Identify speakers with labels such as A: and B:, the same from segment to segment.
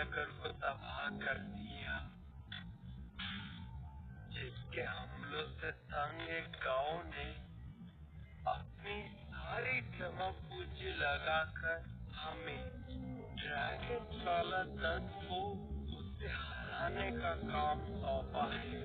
A: नगर को तबाह कर दिया, जिसके हमलों से तंग एक गांव ने अपनी सारी जमा पूंजी लगाकर हमें ड्रैगन वाला दल को उसे हराने का काम सौंपा है।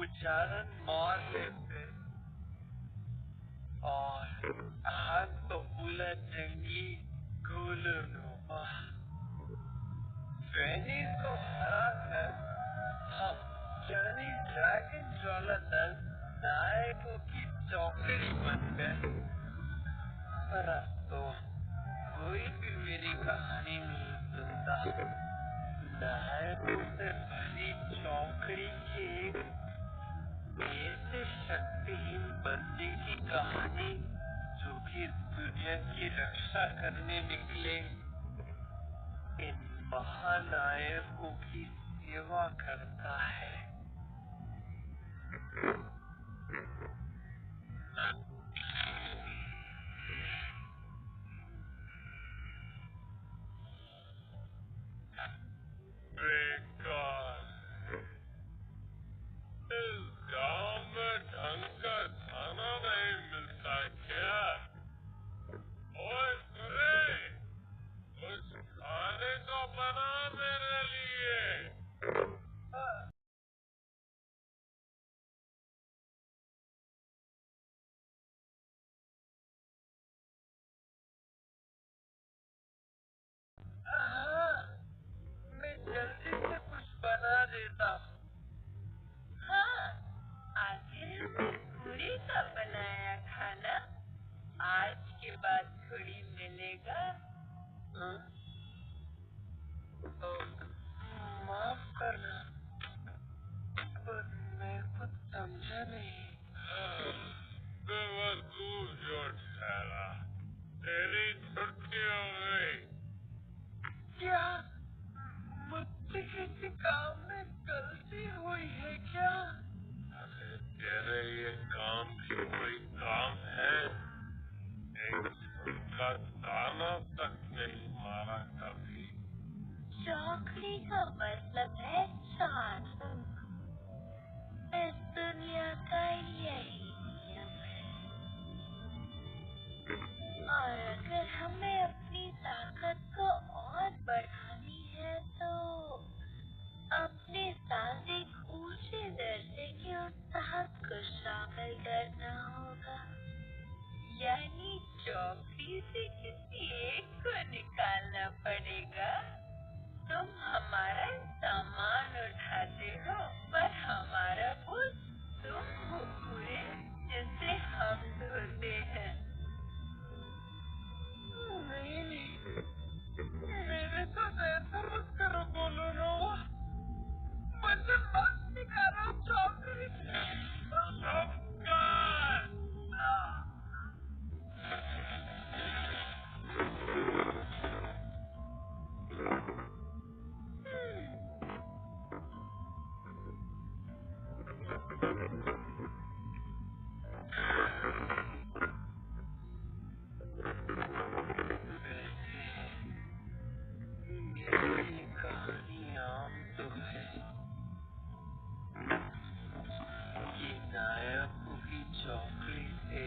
A: उच्चारण मारने से और हाथ को पूरा जंगली गोलनुमा वेनिस को हराकर हम यानी ड्रैगन वाला दल नायकों की चौकड़ी बन गए। पर अब तो कोई भी मेरी कहानी नहीं सुनता। नायकों से भरी चौकड़ी के एक ऐसे शक्तिहीन बंदी की कहानी जो कि दुनिया की रक्षा करने निकले इन महानायकों की सेवा करता है। बेकार, इस गांव में ढंग का खाना नहीं मिलता क्या? ओए सुरे, कुछ खाने को बना मेरे लिए। मैं जल्दी से कुछ बना देता हूँ। हाँ, आखिर पूरी का बनाया खाना आज के बाद थोड़ी मिलेगा। हाँ? तो माफ करना, पर मैं कुछ समझा नहीं। बेवकूफ जोट साला, तेरी छुट्टी हो गई। क्या मुझसे किसी काम में गलती हुई है क्या? अरे तेरे ये काम भी कोई काम है? एक का दाना तक नहीं मारा कभी। चौकड़ी का मतलब है चांद। इस दुनिया का यही नियम है। और अगर हमें अपनी ताकत को और बढ़ानी है तो अपने सांसें ऊंचे मेरी ये कहानी आम तो है, ये नायकों की चौकड़ी से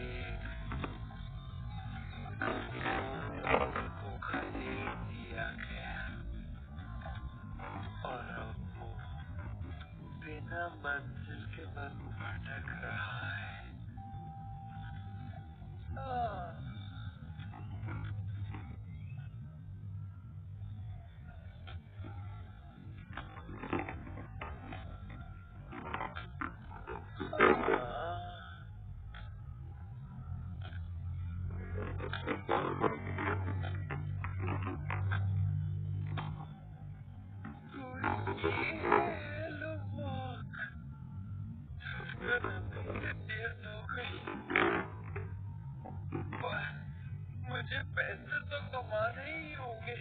A: को खरीद दिया गया और अब वो बिना मंजिल के बस भटक रहा है। मुझे पैसे तो कमाने ही होंगे।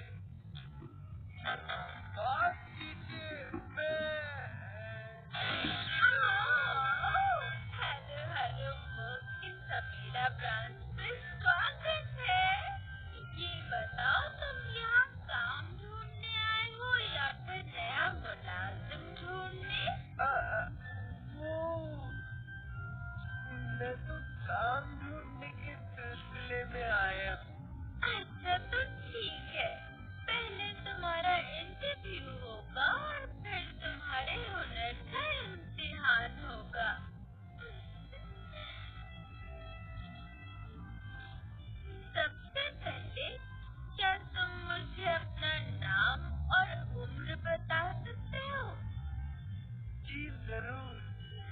A: माफ कीजिए,
B: हेलो वर्किंग समीरा ब्रांच में स्वागत है। ये बताओ तुम यहाँ काम ढूंढने आए हो या फिर नया मुलाजिम ढूंढने?
A: वो मैं तो काम ढूंढने के सिलसिले में आया हूँ।
B: अच्छा तो ठीक है, पहले तुम्हारा इंटरव्यू होगा और फिर तुम्हारे हुनर का इम्तिहान होगा। सबसे पहले क्या तुम मुझे अपना नाम और उम्र बता सकते हो?
A: जी जरूर,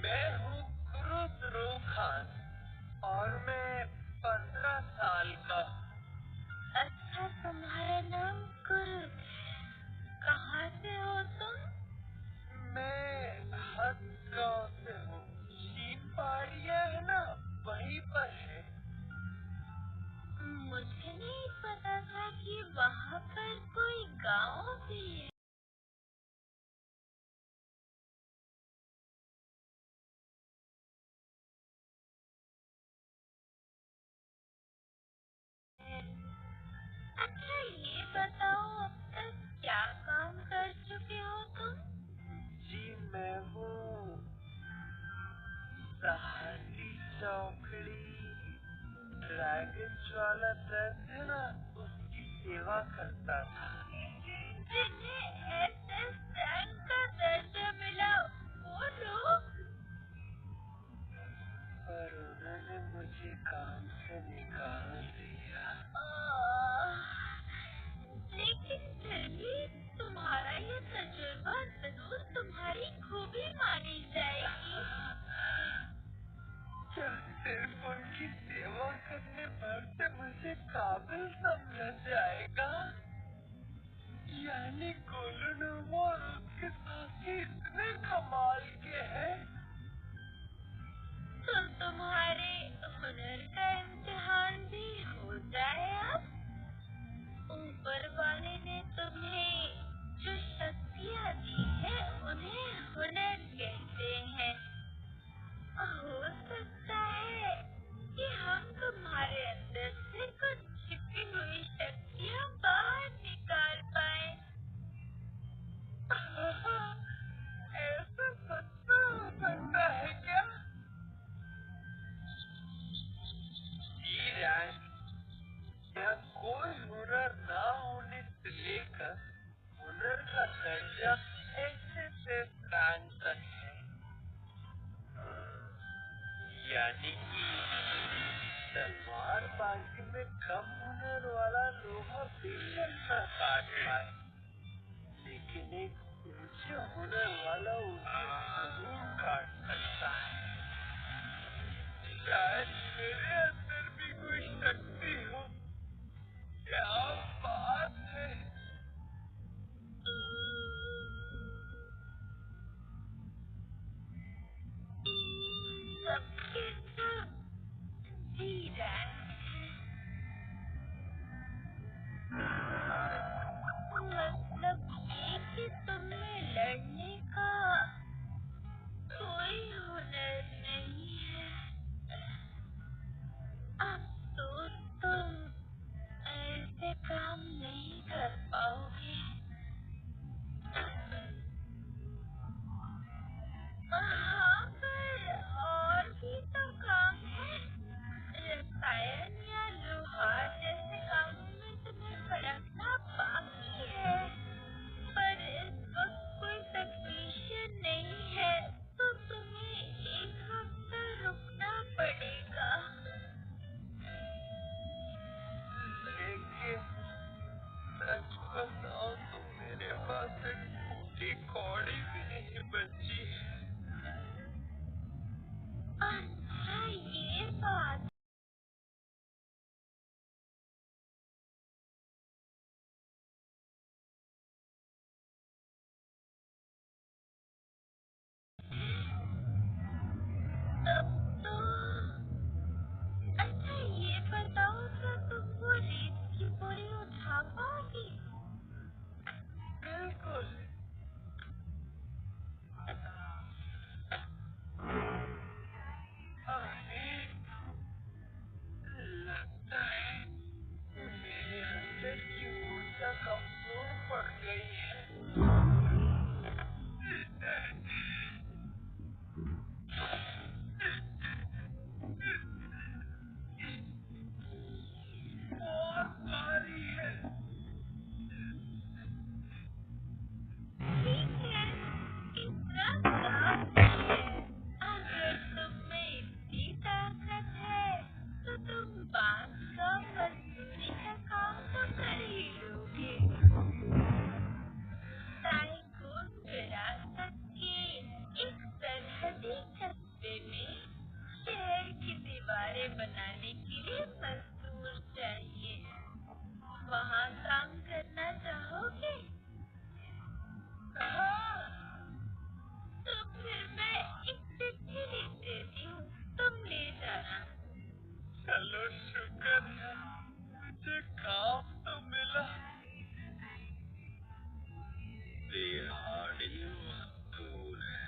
A: मैं हूँ खुसरो खान और मैं 15 साल का हूँ।
B: अच्छा, तुम्हारा नाम कुरुद है। कहाँ से हो तुम?
A: मैं हदगांव से हूँ। शीप पहाड़ियाँ है ना, वहीं पर है।
B: मुझे नहीं पता था कि वहाँ पर कोई गाँव भी है। अच्छा ये बताओ, अब तक क्या काम कर चुके हो तुम?
A: जी मैं वो सहारी चौकड़ी ड्रैगन वाला दर्द है ना, उसकी सेवा करता था।
B: जिन्हें एसएस रैंक का दर्जा मिला वो लोग?
A: पर उन्होंने मुझे काम से निकाल दिया।
B: लेकिन फिर भी तुम्हारा ये तजुर्बा जरूर तुम्हारी खूबी मानी जाएगी।
A: क्या सिर्फ उनकी सेवा करने पर से मुझे काबिल समझा जाएगा? यानी कोलोनोवा और उसके साथी इतने कमाल के हैं।
B: तो तुम्हारे हुनर का इम्तिहान भी हो जाए अब। ऊपर वाले ने तुम्हें जो शक्तियाँ दी है उन्हें हुनर कहते हैं। हो सकता है कि हम तुम्हारे अंदर से कुछ छिपी हुई शक्तियाँ बाहर निकाल पाए।
A: ऐसा सच में हो सकता है क्या? या कोई हुनर ना होने से लेकर हुनर का दर्जा ऐसे से रैंक तक है। यानी कि तलवारबाजी में कम हुनर वाला लोहा बेशक न काट पाए, लेकिन एक ऊंचे हुनर वाला उसे जरूर काट सकता है। शायद मेरे अंदर भी कोई शक्ति हो। क्या बात है।
B: सबके सब धीरा मतलब ये कि तुम्हें लड़ने का कोई हुनर
A: कौड़ी भी नहीं बची है।
B: अच्छा ये बात। तब तो अच्छा ये बताओ, क्या तुम वो रेत की बोरी उठा पाओगी?
A: बिल्कुल। अरे लगता है मेरे अंदर की ऊर्जा कमजोर पड़ गई है। बहुत भारी है।
B: ठीक है, इतना काम नहीं है। अगर तुम में इतनी ताकत है तो तुम बांस का मजदूरी का काम तो कर ही लोगे। टाइकून विरासत के एक सरहदी कस्बे में शहर की दीवारें बनाने के लिए मजदूर चाहिए। वहाँ काम करना चाहोगे?
A: हाँ,
B: तो फिर मैं एक चिट्ठी लिख देती हूँ, तुम ले जाना।
A: चलो शुक्र है मुझे काम तो मिला। दिहाड़ी मजदूर है।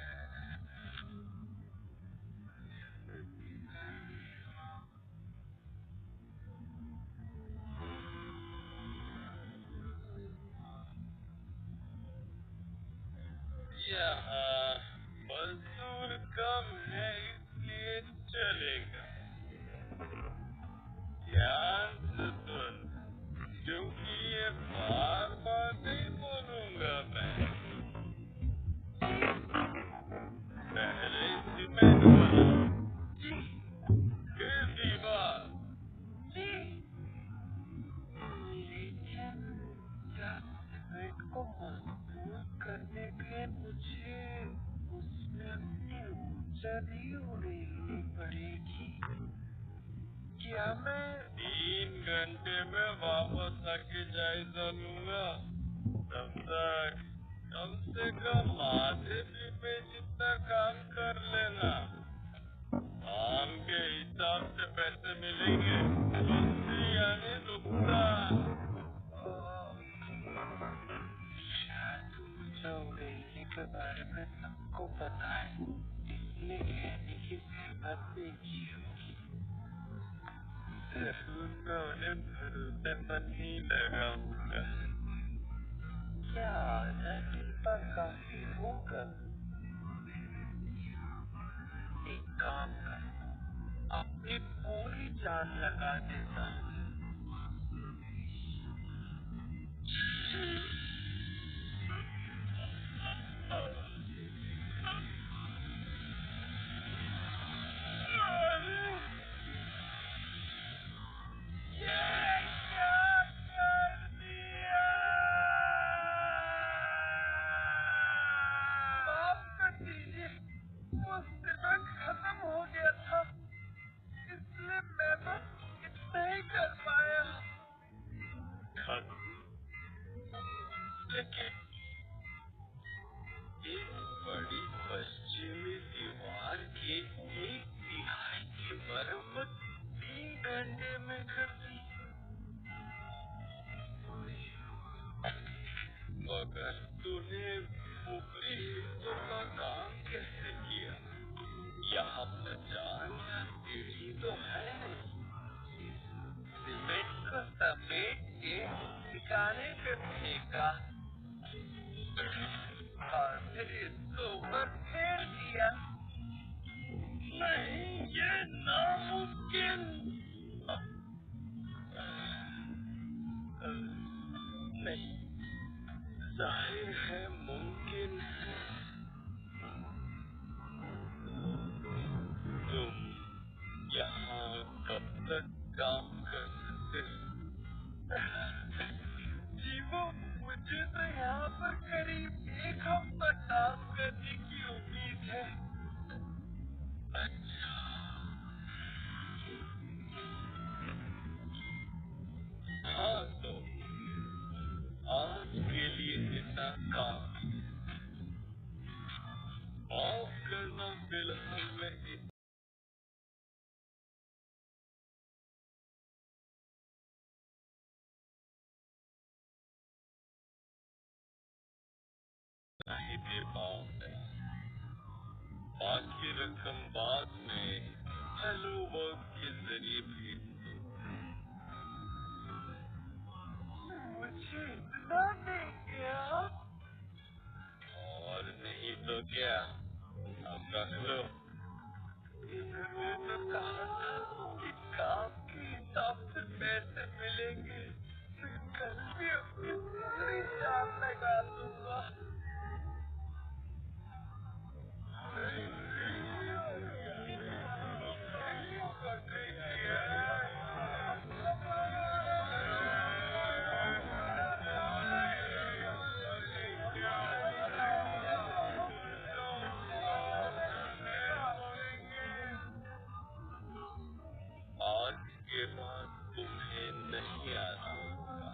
A: यहाँ मजदूर कम है इसलिए चलेगा। ध्यान से सुन, क्योंकि ये बार बार नहीं बोलूंगा मैं। पहले सीमेंट बनाओ, फिर दीवार। सीमेंट को मजबूत करने के लिए मुझे उसमें अपनी ऊर्जा नहीं उड़ेलनी पड़ेगी। क्या मैं 3 घंटे में वापस आके जायजा लूंगा? तब तक कम से कम आधे दिन में जितना काम कर लेना। काम के हिसाब से पैसे मिलेंगे। रुस्ती यानी रुकता। शायद ऊर्जा उड़ेलने के बारे में सबको पता है, इसलिए कहने की हिम्मत नहीं की होगी। जरूर मैं उन्हें भरोसेमंद ही लगाऊंगा। क्या आज इन पर काफी होगा? एक काम करता हूँ, अपनी पूरी जान लगा देता हूँ। खत्म हो गया था, इसलिए मैं बस इतना ही कर पाया। खत्म? फिलहाल नहीं दे पाऊंगा। बाकी रकम बाद में हेलो वर्क के जरिए भेज दो। मुझे इतना देंगे आप? और नहीं तो क्या, अब रख लो। इन्होंने तो कहा था कि काम के हिसाब से पैसे मिलेंगे, फिर कल भी अपनी पूरी जान लगा दूंगा। आज के बाद तुम्हें नहीं आना होगा।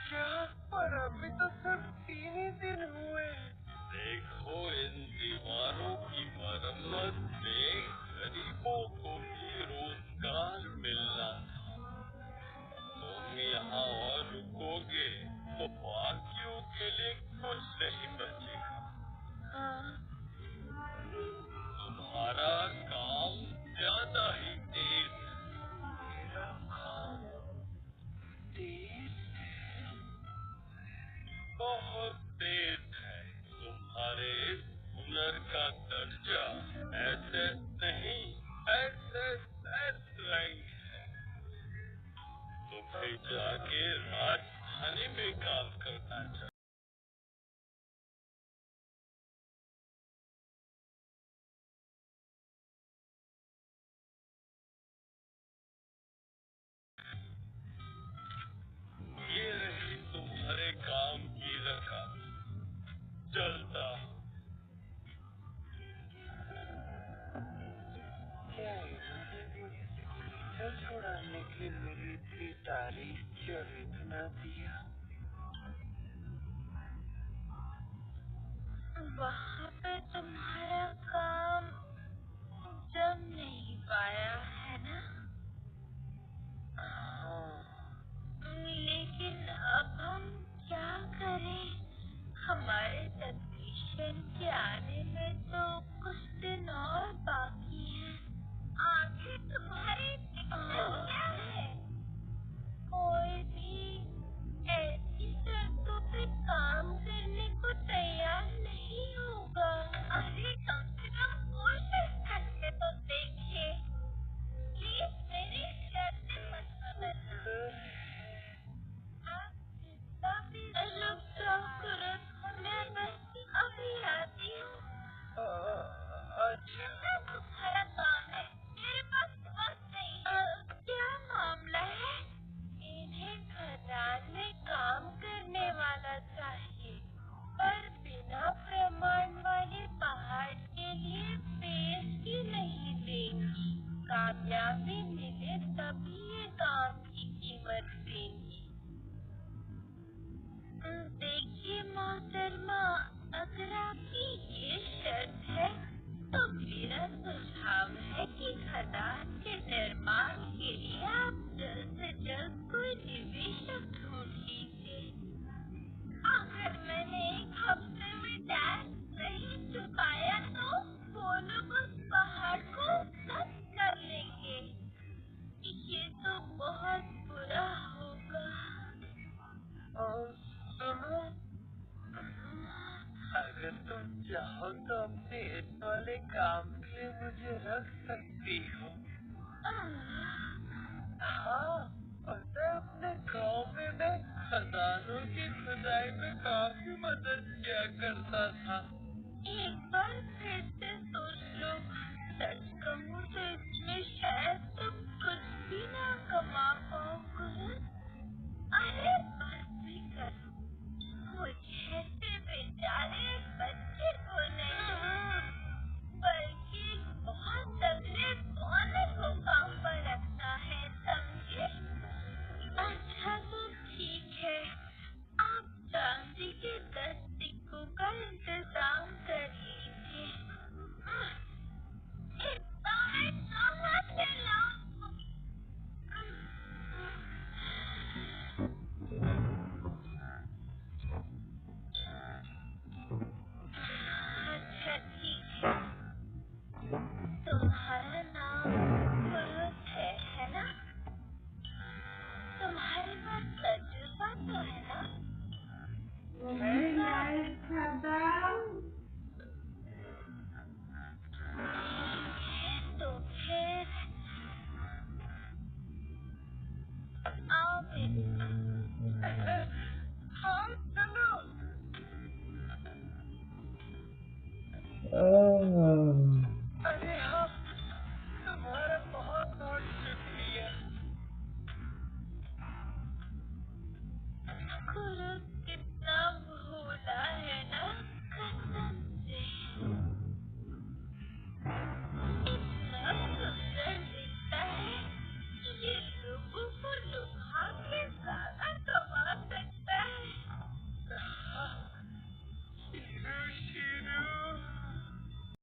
A: क्या? पर अभी तो सिर्फ 3 ही दिन हुए। देखो, इन दीवारों की मरम्मत में गरीबों को भी रोजगार मिलना था। तुम यहाँ और रुकोगे तो बाकियों के लिए कुछ नहीं बचेगा। तुम्हारा काम ज्यादा ही तेज है। मेरा काम तेज है, बहुत तेज है। तुम्हारे इस हुनर का दर्जा SS नहीं, SSS रैंक है। तुम्हें जाके राजधानी में काम करना चाहिए। ये रही तुम्हारे काम की रकम। चलता हूँ। क्या इन्होंने मुझे टीचर छुड़ाने के लिए मेरी इतनी तारीफ की और इतना दिया?
B: वहाँ पे तुम्हारा काम जम नहीं पाया है ना?
A: हाँ।
B: लेकिन अब हम क्या करें? हमारे टेक्नीशियन के आने में तो कुछ दिन और बाकी है। आखिर तुम्हारी दिक्कत क्या है? कोई भी ऐसी शर्तों पे काम करने को तैयार नहीं होगा। अरे कम से कम कोशिश करके तो देखिए। प्लीज मेरी शर्तें मत बदलना। आप जितना भी रुक जाओ कुरत, मैं बस अभी आती हूँ।
A: अच्छा।
B: तुम्हारा काम है, मेरे पास वक्त नहीं है। क्या मामला है? इन्हें खदान में काम करने वाला चाहिए, पर बिना प्रमाण वाले पहाड़ के लिए पेश ही नहीं देगी। कामयाबी मिले तभी ये काम की कीमत देगी। देखिए मोहतरमा, अगर आपकी ये शर्त है तो मेरा सुझाव है कि खदान के निर्माण के लिए आप जल्द से जल्द कोई निवेशक ढूंढ लीजिए। अगर मैंने 1 हफ्ते में टैक्स नहीं चुकाया तो वो लोग उस पहाड़ को जब्त कर लेंगे। ये तो बहुत बुरा होगा।
A: और सुनो, अगर तुम चाहो तो अपने इस वाले काम के लिए मुझे रख सकती हो। हाँ, पता है अपने गाँव में मैं खदानों की खुदाई में काफी मदद किया करता था।
B: एक बार फिर से सोच लो। सच कहूँ तो इसमें शायद तुम कुछ भी ना कमा पाओ। अरे बस भी करो। मुझे सिर्फ बेचारे बच्चे को नहीं, बल्कि बहुत तगड़े सोने को काम पर रखना है, समझे? अच्छा तो ठीक है, आप चांदी के 10 सिक्कों का इंतजाम